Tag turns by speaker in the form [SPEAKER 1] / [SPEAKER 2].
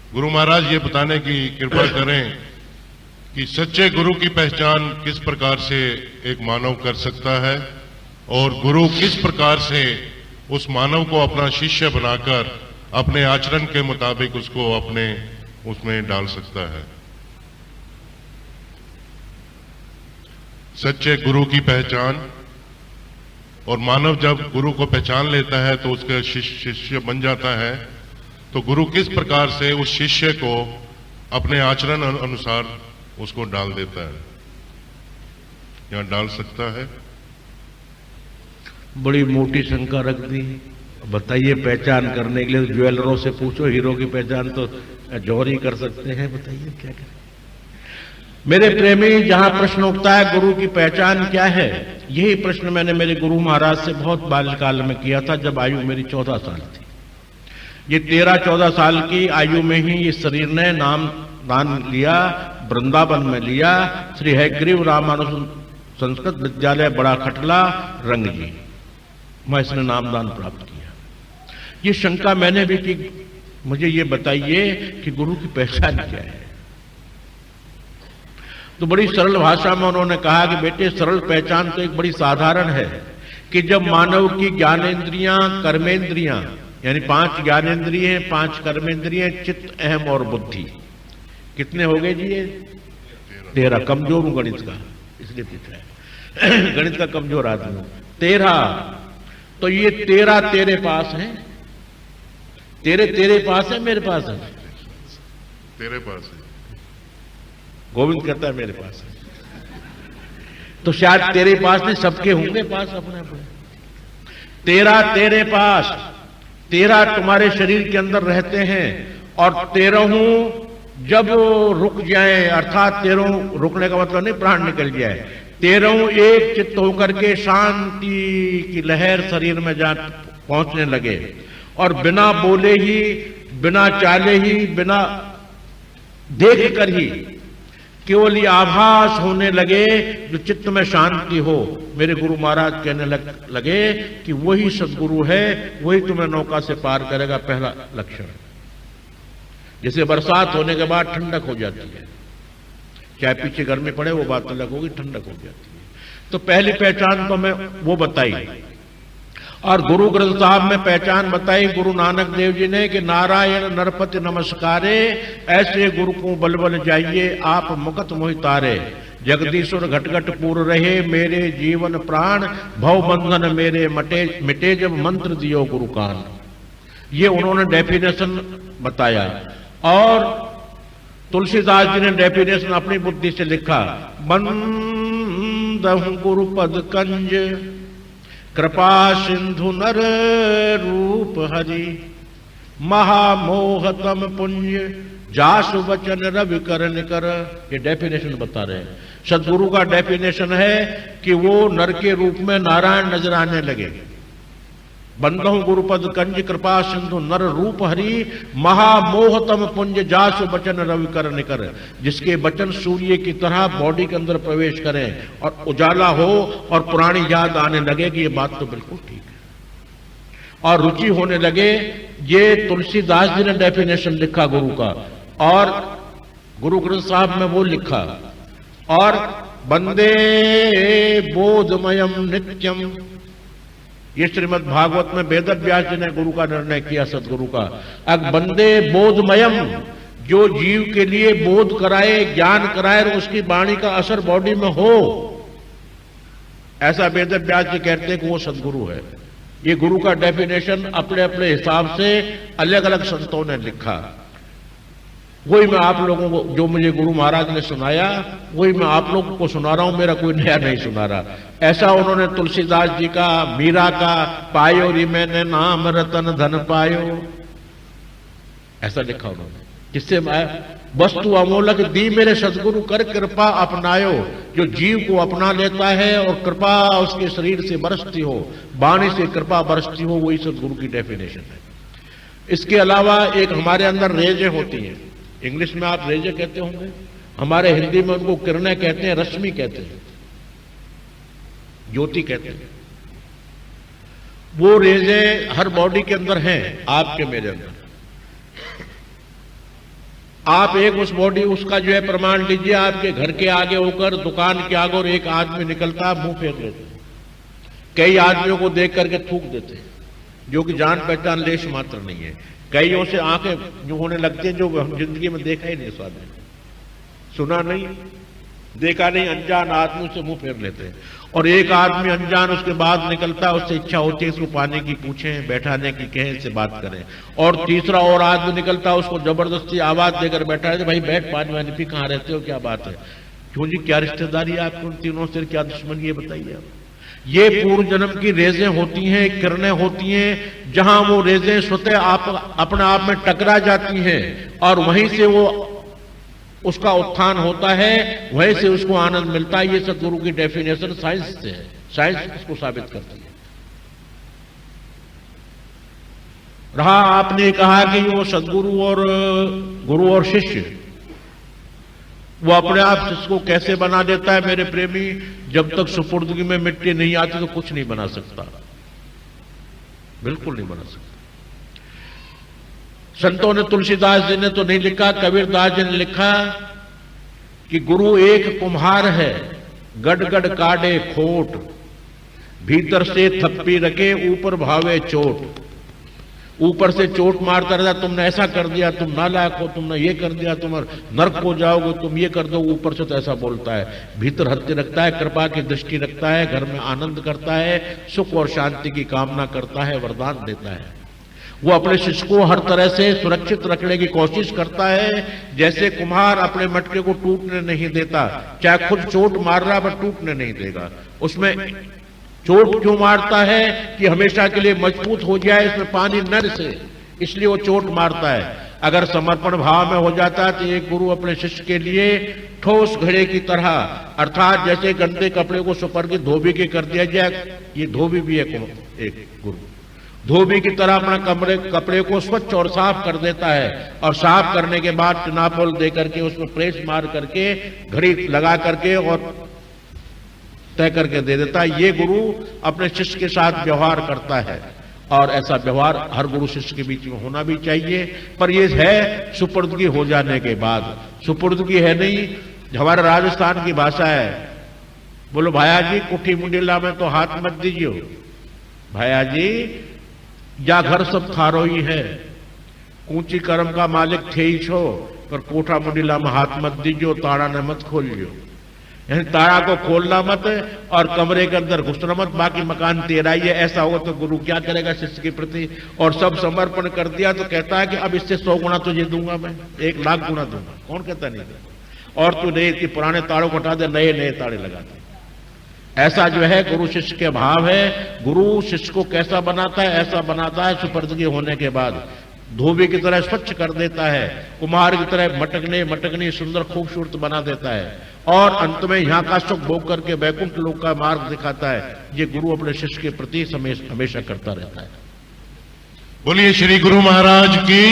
[SPEAKER 1] गुरु महाराज ये बताने की कृपा करें कि सच्चे गुरु की पहचान किस प्रकार से एक मानव कर सकता है और गुरु किस प्रकार से उस मानव को अपना शिष्य बनाकर अपने आचरण के मुताबिक उसको अपने उसमें डाल सकता है। सच्चे गुरु की पहचान, और मानव जब गुरु को पहचान लेता है तो उसका शिष्य बन जाता है, तो गुरु किस प्रकार से उस शिष्य को अपने आचरण अनुसार उसको डाल देता है या डाल सकता है।
[SPEAKER 2] बड़ी मोटी शंका रख दी। बताइए, पहचान करने के लिए ज्वेलरों से पूछो, हीरो की पहचान तो जौहरी कर सकते हैं। बताइए क्या करें। मेरे प्रेमी, जहां प्रश्न उठता है गुरु की पहचान क्या है, यही प्रश्न मैंने मेरे गुरु महाराज से बहुत बाल्यकाल में किया था, जब आयु मेरी 14 साल थी। ये 13-14 साल की आयु में ही इस शरीर ने नाम दान लिया, वृंदावन में लिया। श्री हयग्रीव रामानुज संस्कृत विद्यालय बड़ा खटला रंगजी, मैं इसने नामदान प्राप्त किया। ये शंका मैंने भी की, मुझे ये बताइए कि गुरु की पहचान क्या है। तो बड़ी सरल भाषा में उन्होंने कहा कि बेटे, सरल पहचान तो एक बड़ी साधारण है कि जब मानव की ज्ञानेन्द्रियां, कर्मेंद्रियां, यानी 5 ज्ञानेन्द्रिय हैं, 5 कर्मेंद्रिय, चित्त, अहम और बुद्धि, कितने हो गए जी? ये 13। कमजोर हूं गणित का, इसलिए पूछ रहा है। गणित का कमजोर आदमी हूं। 13। तो ये 13 तेरे पास है, तेरे पास है, मेरे पास है?
[SPEAKER 1] तेरे पास है।
[SPEAKER 2] गोविंद कहता है मेरे पास है। तो शायद तेरे पास नहीं, सबके होंगे पास अपने अपने। 13 तेरे पास, 13 तुम्हारे शरीर के अंदर रहते हैं, और 13 जब रुक जाए, अर्थात 13 रुकने का मतलब नहीं प्राण निकल जाए, 13 एक चित्त होकर के शांति की लहर शरीर में जा पहुंचने लगे, और बिना बोले ही, बिना चाले ही, बिना देख कर ही केवल ये आभास होने लगे जो चित्त में शांति हो। मेरे गुरु महाराज कहने लगे कि वही सदगुरु है, वही तुम्हें नौका से पार करेगा। पहला लक्षण, जैसे बरसात होने के बाद ठंडक हो जाती है, चाहे पीछे गर्मी पड़े वो बात अलग होगी, ठंडक हो जाती है। तो पहली पहचान तो मैं वो बताई, और गुरु ग्रंथ साहब में पहचान बताई गुरु नानक देव जी ने कि नारायण नरपति नमस्कारे, ऐसे गुरु को बल बल जाइए आप मुकत मोहि तारे। जगदीश्वर घट घट पूर रहे मेरे जीवन प्राण, भव बंधन मेरे मिटे जब मंत्र दियो गुरु कान। ये उन्होंने डेफिनेशन बताया, और तुलसीदास जी ने डेफिनेशन अपनी बुद्धि से लिखा, बंदहु गुरु पद कंज, कृपा सिंधु नर रूप हरि, महामोहतम पुण्य जासु वचन रवि कर निकर। ये डेफिनेशन बता रहे हैं। सदगुरु का डेफिनेशन है कि वो नर के रूप में नारायण नजर आने लगे। बंदहु गुरुपद कंज, कृपा सिंधु नर रूप हरि, महामोहतम पुंज जासु वचन रवि कर निकर। जिसके वचन सूर्य की तरह बॉडी के अंदर प्रवेश करें और उजाला हो और पुरानी याद आने लगे कि ये बात तो बिल्कुल ठीक है, और रुचि होने लगे। ये तुलसीदास जी ने डेफिनेशन लिखा गुरु का, और गुरु ग्रंथ साहब में वो लिखा, और बंदे बोधमयम नित्यम, ये श्रीमद् भागवत में वेद व्यास जी ने गुरु का निर्णय किया, सदगुरु का। अब बंदे बोधमयम, जो जीव के लिए बोध कराए, ज्ञान कराए, और उसकी वाणी का असर बॉडी में हो, ऐसा वेद व्यास जी कहते हैं कि वो सदगुरु है। ये गुरु का डेफिनेशन अपने अपने हिसाब से अलग अलग संतों ने लिखा। वही मैं आप लोगों को, जो मुझे गुरु महाराज ने सुनाया, वही मैं आप लोगों को सुना रहा हूं, मेरा कोई नया नहीं सुना रहा। ऐसा उन्होंने तुलसीदास जी का, मीरा का, पायो री मैंने नाम रतन धन पायो, ऐसा लिखा उन्होंने। किससे वस्तु अमोलक दी मेरे सदगुरु कर कृपा अपनायो। जो जीव को अपना लेता है और कृपा उसके शरीर से बरसती हो, वाणी से कृपा बरसती हो, वही सदगुरु की डेफिनेशन है। इसके अलावा एक हमारे अंदर रेजें होती हैं, इंग्लिश में आप रेजे कहते होंगे, हमारे हिंदी में उनको किरणें कहते हैं, रश्मि कहते हैं, ज्योति कहते हैं। वो रेजे हर बॉडी के अंदर हैं, आपके मेरे अंदर। आप एक उस बॉडी उसका जो है प्रमाण लीजिए, आपके घर के आगे होकर दुकान के आगे और एक आदमी निकलता मुंह फेंक लेते, कई आदमियों को देख करके थूक देते, जो कि जान पहचान लेश मात्र नहीं है। कईयों से आंखें जो होने लगती हैं जो हम जिंदगी में देखा ही नहीं, स्वाद में सुना नहीं, देखा नहीं, अनजान आदमी से मुंह फेर लेते हैं। और एक आदमी अनजान उसके बाद निकलता है, उससे इच्छा होती है इसको पानी की पूछें, बैठाने की कहें, इससे बात करें। और तीसरा और आदमी निकलता है, उसको जबरदस्ती आवाज देकर बैठा है, भाई बैठ, पानी वानी पी, कहाँ रहते हो, क्या बात है, क्यों जी क्या रिश्तेदारी है आपको उन तीनों से, क्या दुश्मनी है बताइए आप। ये पूर्व जन्म की रेजें होती हैं, किरणें होती हैं, जहां वो रेजें स्वतः आप अपने आप में टकरा जाती हैं और वहीं से वो उसका उत्थान होता है, वहीं से उसको आनंद मिलता है। ये सदगुरु की डेफिनेशन साइंस से है, साइंस इसको साबित करती है। रहा आपने कहा कि वो सदगुरु और गुरु और शिष्य, वो अपने आप शिष्य को कैसे बना देता है मेरे प्रेमी, जब तक सुपुर्दगी में मिट्टी नहीं आती तो कुछ नहीं बना सकता, बिल्कुल नहीं बना सकता। संतों ने, तुलसीदास जी ने तो नहीं लिखा, कबीरदास जी ने लिखा कि गुरु एक कुम्हार है, गड़ गड़ काटे खोट, भीतर से थप्पी रखे, ऊपर भावे चोट। ऊपर से चोट मारता रहता, तुमने ऐसा कर दिया, तुम नालायक हो, तुमने ये कर दिया, तुम नरक को जाओगे, तुम ये कर दो, ऊपर से तो ऐसा बोलता है, भीतर हत्या रखता है, कृपा की दृष्टि रखता है, घर में आनंद करता है, सुख और शांति की कामना करता है, वरदान देता है। वो अपने शिष्य को हर तरह से सुरक्षित रखने की कोशिश करता है, जैसे कुम्हार अपने मटके को टूटने नहीं देता, चाहे खुद चोट मार रहा पर टूटने नहीं देगा। उसमें चोट क्यों मारता है कि हमेशा के लिए मजबूत हो जाए, इसमें पानी न रिसे, इसलिए वो चोट मारता है। अगर समर्पण भाव में हो जाता है तो एक गुरु अपने शिष्य के लिए ठोस घड़े की तरह, अर्थात जैसे गंदे कपड़े को सुपर्गी धोबी के कर दिया जाए, ये धोबी भी एक गुरु धोबी की तरह अपना कपड़े को स्वच्छ और साफ कर देता है, और साफ करने के बाद टिनापोल दे करके उसमें प्रेस मार करके घड़ी लगा करके और तय करके दे देता है। ये गुरु अपने शिष्य के साथ व्यवहार करता है, और ऐसा व्यवहार हर गुरु शिष्य के बीच में होना भी चाहिए। पर ये है सुपुर्दगी हो जाने के बाद, सुपुर्दगी है नहीं, हमारे राजस्थान की भाषा है, बोलो भाया जी कुठी मुंडेला में तो हाथ मत दीजिए, भाया जी या घर सब खारो ही है, ऊंची कर्म का मालिक थे ही छो, पर कोठा मुंडेला में हाथ मत दीजियो, ताड़ा न मत खोलियो, यानी तारा को खोलना मत और कमरे के अंदर घुसना मत, बाकी मकान तेरा ही है। ऐसा होगा तो गुरु क्या करेगा शिष्य के प्रति, और सब समर्पण कर दिया तो कहता है कि अब इससे 100 गुना तुझे दूंगा, मैं 1 लाख गुना दूंगा, कौन कहता नहीं, और तू नहीं कि पुराने तारों को हटा दे, नए नए ताड़े लगा दे। ऐसा जो है गुरु शिष्य के भाव है। गुरु शिष्य को कैसा बनाता है, ऐसा बनाता है सुपुर्दगी होने के बाद, धोबी की तरह स्वच्छ कर देता है, कुम्हार की तरह मटकने सुंदर खूबसूरत बना देता है, और अंत में यहाँ का सुख भोग करके वैकुंठ लोक का मार्ग दिखाता है। ये गुरु अपने शिष्य के प्रति हमेशा करता रहता है।
[SPEAKER 1] बोलिए श्री गुरु महाराज की।